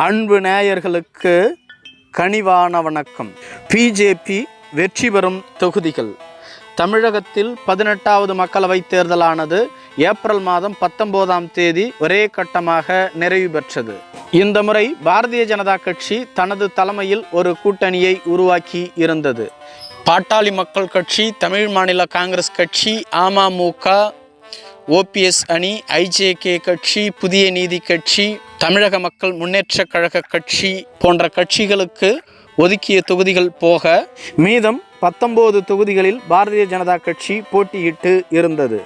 அன்பு நேயர்களுக்கு கனிவான வணக்கம். பிஜேபி வெற்றி பெறும் தொகுதிகள். தமிழகத்தில் 18வது மக்களவைத் தேர்தலானது ஏப்ரல் மாதம் 19ஆம் தேதி ஒரே கட்டமாக நிறைவு பெற்றது. இந்த முறை பாரதிய ஜனதா கட்சி தனது தலைமையில் ஒரு கூட்டணியை உருவாக்கி இருந்தது. பாட்டாளி மக்கள் கட்சி, தமிழ் மாநில காங்கிரஸ் கட்சி, அமமுக, OPS அணி, IJK கட்சி, புதிய நீதி கட்சி, தமிழக மக்கள் முன்னேற்ற கழக கட்சி போன்ற கட்சிகளுக்கு ஒதுக்கிய தொகுதிகள் போக மீதம் 19 தொகுதிகளில் பாரதிய ஜனதா கட்சி போட்டியிட்டு இருந்தது.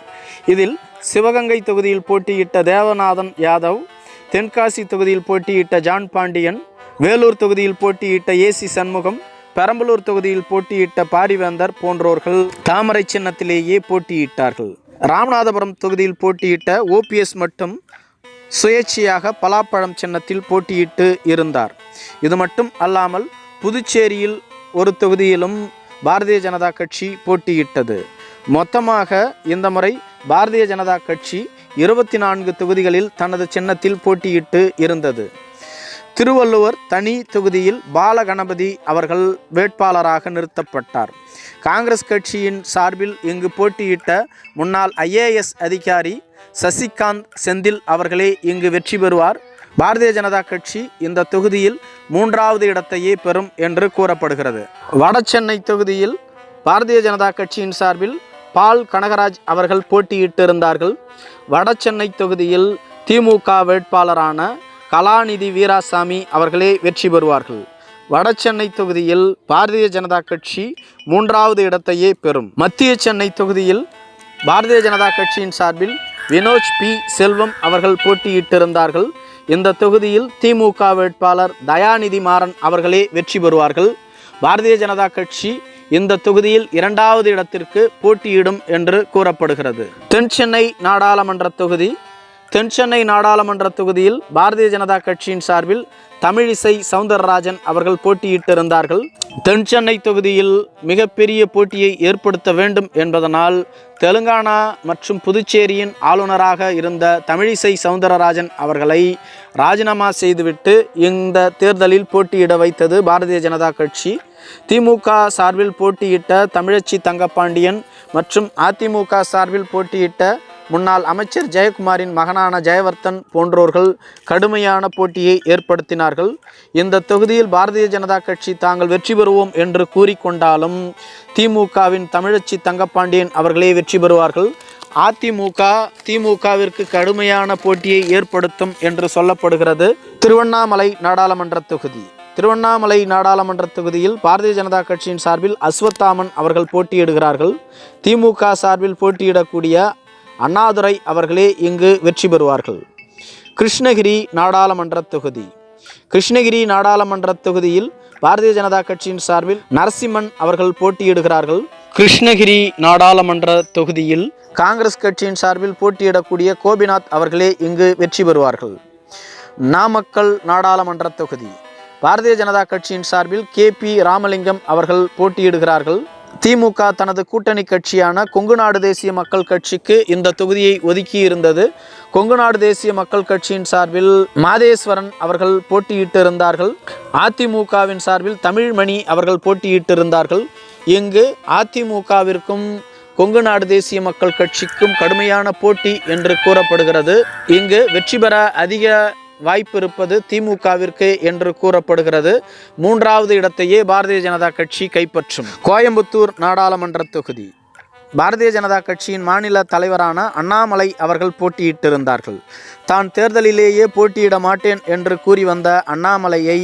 இதில் சிவகங்கை தொகுதியில் போட்டியிட்ட தேவநாதன் யாதவ், தென்காசி தொகுதியில் போட்டியிட்ட ஜான் பாண்டியன், வேலூர் தொகுதியில் போட்டியிட்ட AC சண்முகம், பெரம்பலூர் தொகுதியில் போட்டியிட்ட பாரிவேந்தர் போன்றோர்கள் தாமரை சின்னத்திலேயே போட்டியிட்டார்கள். ராமநாதபுரம் தொகுதியில் போட்டியிட்ட OPS மட்டும் சுயேட்சையாக பலாப்பழம் சின்னத்தில் போட்டியிட்டு இருந்தார். இது மட்டும் அல்லாமல் புதுச்சேரியில் ஒரு தொகுதியிலும் பாரதிய ஜனதா கட்சி போட்டியிட்டது. மொத்தமாக இந்த முறை பாரதிய ஜனதா கட்சி 24 தொகுதிகளில் தனது சின்னத்தில் போட்டியிட்டு இருந்தது. திருவள்ளுவர் தனி தொகுதியில் பாலகணபதி அவர்கள் வேட்பாளராக நிறுத்தப்பட்டார். காங்கிரஸ் கட்சியின் சார்பில் இங்கு போட்டியிட்ட முன்னாள் IAS அதிகாரி சசிகாந்த் செந்தில் அவர்களே இங்கு வெற்றி பெறுவார். பாரதிய ஜனதா கட்சி இந்த தொகுதியில் 3வது இடத்தையே பெறும் என்று கூறப்படுகிறது. வடசென்னை தொகுதியில் பாரதிய ஜனதா கட்சியின் சார்பில் பால் கனகராஜ் அவர்கள் போட்டியிட்டிருந்தார்கள். வடசென்னை தொகுதியில் திமுக வேட்பாளரான கலாநிதி வீராசாமி அவர்களே வெற்றி பெறுவார்கள். வடசென்னை தொகுதியில் பாரதிய ஜனதா கட்சி 3வது இடத்தையே பெறும். மத்திய சென்னை தொகுதியில் பாரதிய ஜனதா கட்சியின் சார்பில் வினோஜ் P. செல்வம் அவர்கள் போட்டியிட்டிருந்தார்கள். இந்த தொகுதியில் திமுக வேட்பாளர் தயாநிதி மாறன் அவர்களே வெற்றி பெறுவார்கள். பாரதிய ஜனதா கட்சி இந்த தொகுதியில் 2வது இடத்திற்கு போட்டியிடும் என்று கூறப்படுகிறது. தென்சென்னை நாடாளுமன்ற தொகுதி. தென்சென்னை நாடாளுமன்ற தொகுதியில் பாரதிய ஜனதா கட்சியின் சார்பில் தமிழிசை சவுந்தரராஜன் அவர்கள் போட்டியிட்டிருந்தார்கள். தென்சென்னை தொகுதியில் மிகப்பெரிய போட்டியை ஏற்படுத்த வேண்டும் என்பதனால் தெலுங்கானா மற்றும் புதுச்சேரியின் ஆளுநராக இருந்த தமிழிசை சவுந்தரராஜன் அவர்களை ராஜினாமா செய்துவிட்டு இந்த தேர்தலில் போட்டியிட வைத்தது பாரதிய ஜனதா கட்சி. திமுக சார்பில் போட்டியிட்ட தமிழச்சி தங்கப்பாண்டியன் மற்றும் அதிமுக சார்பில் போட்டியிட்ட முன்னாள் அமைச்சர் ஜெயக்குமாரின் மகனான ஜெயவர்தன் போன்றோர்கள் கடுமையான போட்டியை ஏற்படுத்தினார்கள். இந்த தொகுதியில் பாரதிய ஜனதா கட்சி தாங்கள் வெற்றி பெறுவோம் என்று கூறிக்கொண்டாலும் திமுகவின் தமிழச்சி தங்கப்பாண்டியன் அவர்களே வெற்றி பெறுவார்கள். அதிமுக திமுகவிற்கு கடுமையான போட்டியை ஏற்படுத்தும் என்று சொல்லப்படுகிறது. திருவண்ணாமலை நாடாளுமன்ற தொகுதி. திருவண்ணாமலை நாடாளுமன்ற தொகுதியில் பாரதிய ஜனதா கட்சியின் சார்பில் அஸ்வத்தாமன் அவர்கள் போட்டியிடுகிறார்கள். திமுக சார்பில் போட்டியிடக்கூடிய அண்ணாதுரை அவர்களே இங்கு வெற்றி பெறுவார்கள். கிருஷ்ணகிரி நாடாளுமன்ற தொகுதி. கிருஷ்ணகிரி நாடாளுமன்ற தொகுதியில் பாரதிய ஜனதா கட்சியின் சார்பில் நரசிம்மன் அவர்கள் போட்டியிடுகிறார்கள். கிருஷ்ணகிரி நாடாளுமன்ற தொகுதியில் காங்கிரஸ் கட்சியின் சார்பில் போட்டியிடக்கூடிய கோபிநாத் அவர்களே இங்கு வெற்றி பெறுவார்கள். நாமக்கல் நாடாளுமன்ற தொகுதி. பாரதிய ஜனதா கட்சியின் சார்பில் KP ராமலிங்கம் அவர்கள் போட்டியிடுகிறார்கள். திமுக தனது கூட்டணி கட்சியான கொங்குநாடு தேசிய மக்கள் கட்சிக்கு இந்த தொகுதியை ஒதுக்கி இருந்தது. கொங்குநாடு தேசிய மக்கள் கட்சியின் சார்பில் மாதேஸ்வரன் அவர்கள் போட்டியிட்டிருந்தார்கள். அதிமுகவின் சார்பில் தமிழ்மணி அவர்கள் போட்டியிட்டிருந்தார்கள். இங்கு அதிமுகவிற்கும் கொங்குநாடு தேசிய மக்கள் கட்சிக்கும் கடுமையான போட்டி என்று கூறப்படுகிறது. இங்கு வெற்றி பெற அதிக வாய்ப்பு இருப்பது திமுகவிற்கு என்று கூறப்படுகிறது. 3வது இடத்தையே பாரதிய ஜனதா கட்சி கைப்பற்றும். கோயம்புத்தூர் நாடாளுமன்ற தொகுதி. பாரதிய ஜனதா கட்சியின் மாநில தலைவரான அண்ணாமலை அவர்கள் போட்டியிட்டிருந்தார்கள். தான் தேர்தலிலேயே போட்டியிட மாட்டேன் என்று கூறி வந்த அண்ணாமலையை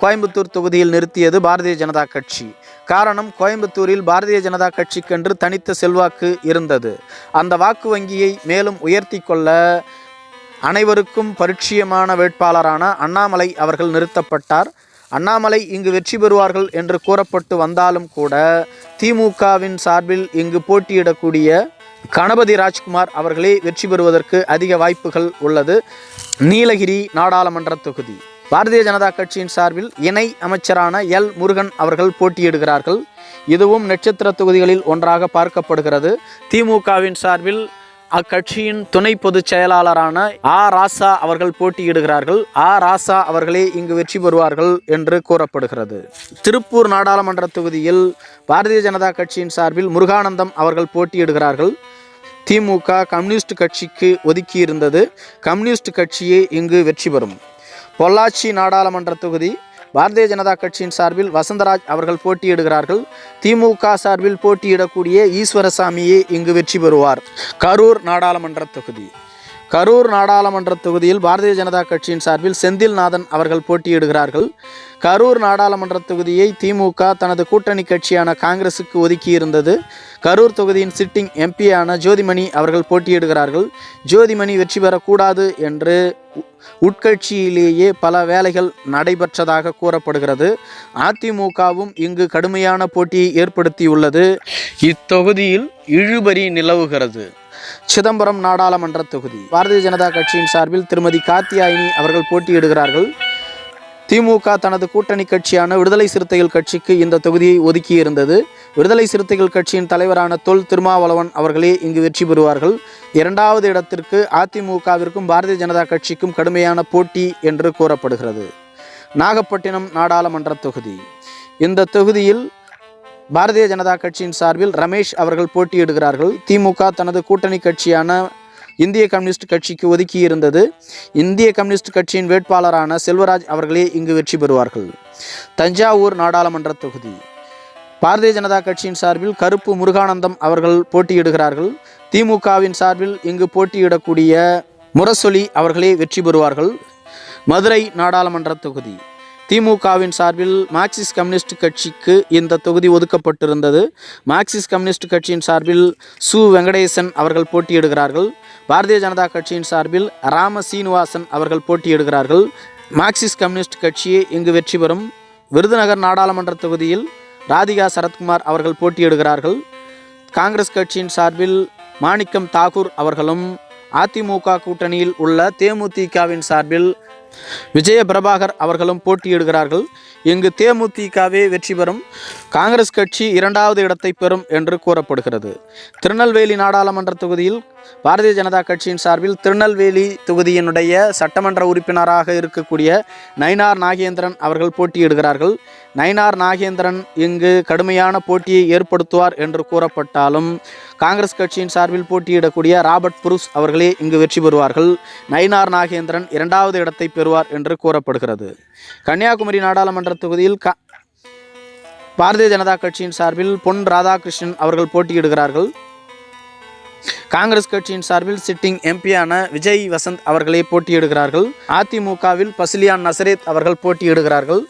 கோயம்புத்தூர் தொகுதியில் நிறுத்தியது பாரதிய ஜனதா கட்சி. காரணம், கோயம்புத்தூரில் பாரதிய ஜனதா கட்சிக்கென்று தனித்த செல்வாக்கு இருந்தது. அந்த வாக்கு வங்கியை மேலும் உயர்த்தி கொள்ள அனைவருக்கும் பரிட்சயமான வேட்பாளரான அண்ணாமலை அவர்கள் நிறுத்தப்பட்டார். அண்ணாமலை இங்கு வெற்றி பெறுவார்கள் என்று கூறப்பட்டு வந்தாலும் கூட திமுகவின் சார்பில் இங்கு போட்டியிடக்கூடிய கணபதி ராஜ்குமார் அவர்களே வெற்றி பெறுவதற்கு அதிக வாய்ப்புகள் உள்ளது. நீலகிரி நாடாளுமன்ற தொகுதி. பாரதிய ஜனதா கட்சியின் சார்பில் இணை அமைச்சரான L. முருகன் அவர்கள் போட்டியிடுகிறார்கள். இதுவும் நட்சத்திர தொகுதிகளில் ஒன்றாக பார்க்கப்படுகிறது. திமுகவின் சார்பில் அக்கட்சியின் துணை பொதுச் செயலாளரான ஆ ராசா அவர்கள் போட்டியிடுகிறார்கள். ஆ ராசா அவர்களே இங்கு வெற்றி பெறுவார்கள் என்று கூறப்படுகிறது. திருப்பூர் நாடாளுமன்ற தொகுதியில் பாரதிய ஜனதா கட்சியின் சார்பில் முருகானந்தம் அவர்கள் போட்டியிடுகிறார்கள். திமுக கம்யூனிஸ்ட் கட்சிக்கு ஒதுக்கியிருந்தது. கம்யூனிஸ்ட் கட்சியே இங்கு வெற்றி பெறும். பொள்ளாச்சி நாடாளுமன்ற தொகுதி பாரதிய ஜனதா கட்சியின் சார்பில் வசந்தராஜ் அவர்கள் போட்டியிடுகிறார்கள். திமுக சார்பில் போட்டியிடக்கூடிய ஈஸ்வரசாமியே இங்கு வெற்றி பெறுவார். கரூர் நாடாளுமன்ற தொகுதி கரூர் நாடாளுமன்ற தொகுதியில் பாரதிய ஜனதா கட்சியின் சார்பில் செந்தில்நாதன் அவர்கள் போட்டியிடுகிறார்கள். கரூர் நாடாளுமன்ற தொகுதியை திமுக தனது கூட்டணி கட்சியான காங்கிரசுக்கு ஒதுக்கியிருந்தது. கரூர் தொகுதியின் சிட்டிங் எம்பியான ஜோதிமணி அவர்கள் போட்டியிடுகிறார்கள். ஜோதிமணி வெற்றி பெறக்கூடாது என்று உட்கட்சியிலேயே பல வேலைகள் நடைபெற்றதாக கூறப்படுகிறது. அதிமுகவும் இங்கு கடுமையான போட்டியை ஏற்படுத்தியுள்ளது. இத்தொகுதியில் இழுபறி நிலவுகிறது. சிதம்பரம் நாடாளுமன்ற தொகுதி பாரதிய ஜனதா கட்சியின் சார்பில் திருமதி காத்தியாயினி அவர்கள் போட்டியிடுகிறார்கள். திமுக தனது கூட்டணி கட்சியான விடுதலை சிறுத்தைகள் கட்சிக்கு இந்த தொகுதியை ஒதுக்கியிருந்தது. விடுதலை சிறுத்தைகள் கட்சியின் தலைவரான தொல் திருமாவளவன் அவர்களே இங்கு வெற்றி பெறுவார்கள். இரண்டாவது இடத்திற்கு அதிமுகவிற்கும் பாரதிய ஜனதா கட்சிக்கும் கடுமையான போட்டி என்று கூறப்படுகிறது. நாகப்பட்டினம் நாடாளுமன்ற தொகுதி இந்த தொகுதியில் பாரதிய ஜனதா கட்சியின் சார்பில் ரமேஷ் அவர்கள் போட்டியிடுகிறார்கள். திமுக தனது கூட்டணி கட்சியான இந்திய கம்யூனிஸ்ட் கட்சிக்கு ஒதுக்கியிருந்தது. இந்திய கம்யூனிஸ்ட் கட்சியின் வேட்பாளரான செல்வராஜ் அவர்களே இங்கு வெற்றி பெறுவார்கள். தஞ்சாவூர் நாடாளுமன்ற தொகுதி பாரதிய ஜனதா கட்சியின் சார்பில் கருப்பு முருகானந்தம் அவர்கள் போட்டியிடுகிறார்கள். திமுகவின் சார்பில் இங்கு போட்டியிடக்கூடிய முரசொலி அவர்களே வெற்றி பெறுவார்கள். மதுரை நாடாளுமன்ற தொகுதி திமுகவின் சார்பில் மார்க்சிஸ்ட் கம்யூனிஸ்ட் கட்சிக்கு இந்த தொகுதி ஒதுக்கப்பட்டிருந்தது. மார்க்சிஸ்ட் கம்யூனிஸ்ட் கட்சியின் சார்பில் சு வெங்கடேசன் அவர்கள் போட்டியிடுகிறார்கள். பாரதிய ஜனதா கட்சியின் சார்பில் ராம சீனிவாசன் அவர்கள் போட்டியிடுகிறார்கள். மார்க்சிஸ்ட் கம்யூனிஸ்ட் கட்சியே இங்கு வெற்றி பெறும். விருதுநகர் நாடாளுமன்ற தொகுதியில் ராதிகா சரத்குமார் அவர்கள் போட்டியிடுகிறார்கள். காங்கிரஸ் கட்சியின் சார்பில் மாணிக்கம் தாக்கூர் அவர்களும், அதிமுக கூட்டணியில் உள்ள தேமுதிகவின் சார்பில் விஜய பிரபாகர் அவர்களும் போட்டியிடுகிறார்கள். இங்கு தேமுதிகவே வெற்றி பெறும். காங்கிரஸ் கட்சி இரண்டாவது இடத்தை பெறும் என்று கூறப்படுகிறது. திருநெல்வேலி நாடாளுமன்ற தொகுதியில் பாரதிய ஜனதா கட்சியின் சார்பில் திருநெல்வேலி தொகுதியினுடைய சட்டமன்ற உறுப்பினராக இருக்கக்கூடிய நயினார் நாகேந்திரன் அவர்கள் போட்டியிடுகிறார்கள். நயினார் நாகேந்திரன் இங்கு கடுமையான போட்டியை ஏற்படுத்துவார் என்று கூறப்பட்டாலும் காங்கிரஸ் கட்சியின் சார்பில் போட்டியிடக்கூடிய ராபர்ட் புருஸ் அவர்களே இங்கு வெற்றி பெறுவார்கள். நயினார் நாகேந்திரன் இரண்டாவது இடத்தை பெறுவார் என்று கூறப்படுகிறது. கன்னியாகுமரி நாடாளுமன்ற தொகுதியில் பாரதிய ஜனதா கட்சியின் சார்பில் பொன் ராதாகிருஷ்ணன் அவர்கள் போட்டியிடுகிறார்கள். காங்கிரஸ் கட்சியின் சார்பில் சிட்டிங் எம்பியான விஜய் வசந்த் அவர்களே போட்டியிடுகிறார்கள். அதிமுகவில் பசிலியான் நசரேத் அவர்கள் போட்டியிடுகிறார்கள்.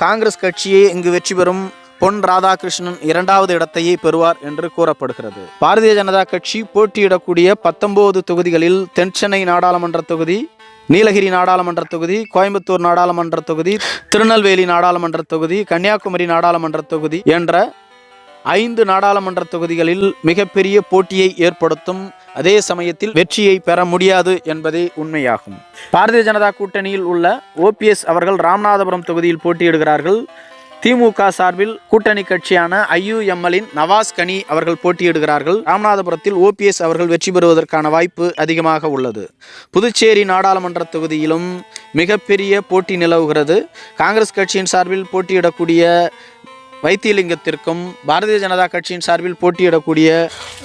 காங்கிரஸ் கட்சியே இங்கு வெற்றி பெறும். பொன் ராதாகிருஷ்ணன் இரண்டாவது இடத்தையே பெறுவார் என்று கூறப்படுகிறது. பாரதிய ஜனதா கட்சி போட்டியிடக்கூடிய 19 தொகுதிகளில் தென்சென்னை நாடாளுமன்ற தொகுதி, நீலகிரி நாடாளுமன்ற தொகுதி, கோயம்புத்தூர் நாடாளுமன்ற தொகுதி, திருநெல்வேலி நாடாளுமன்ற தொகுதி, கன்னியாகுமரி நாடாளுமன்ற தொகுதி என்ற 5 நாடாளுமன்ற தொகுதிகளில் மிகப்பெரிய போட்டியை ஏற்படுத்தும். அதே சமயத்தில் வெற்றியை பெற முடியாது என்பதே உண்மையாகும். பாரதிய ஜனதா கூட்டணியில் உள்ள OPS அவர்கள் ராமநாதபுரம் தொகுதியில் போட்டியிடுகிறார்கள். திமுக சார்பில் கூட்டணி கட்சியான IUML-இன் நவாஸ் கனி அவர்கள் போட்டியிடுகிறார்கள். ராமநாதபுரத்தில் OPS அவர்கள் வெற்றி பெறுவதற்கான வாய்ப்பு அதிகமாக உள்ளது. புதுச்சேரி நாடாளுமன்ற தொகுதியிலும் மிகப்பெரிய போட்டி நிலவுகிறது. காங்கிரஸ் கட்சியின் சார்பில் போட்டியிடக்கூடிய வைத்தியலிங்கத்திற்கும் பாரதிய ஜனதா கட்சியின் சார்பில் போட்டியிடக்கூடிய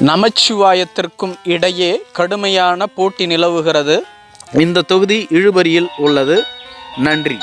நமச்சிவாயத்திற்கும் இடையே கடுமையான போட்டி நிலவுகிறது. இந்த தொகுதி இழுபறியில் உள்ளது. நன்றி.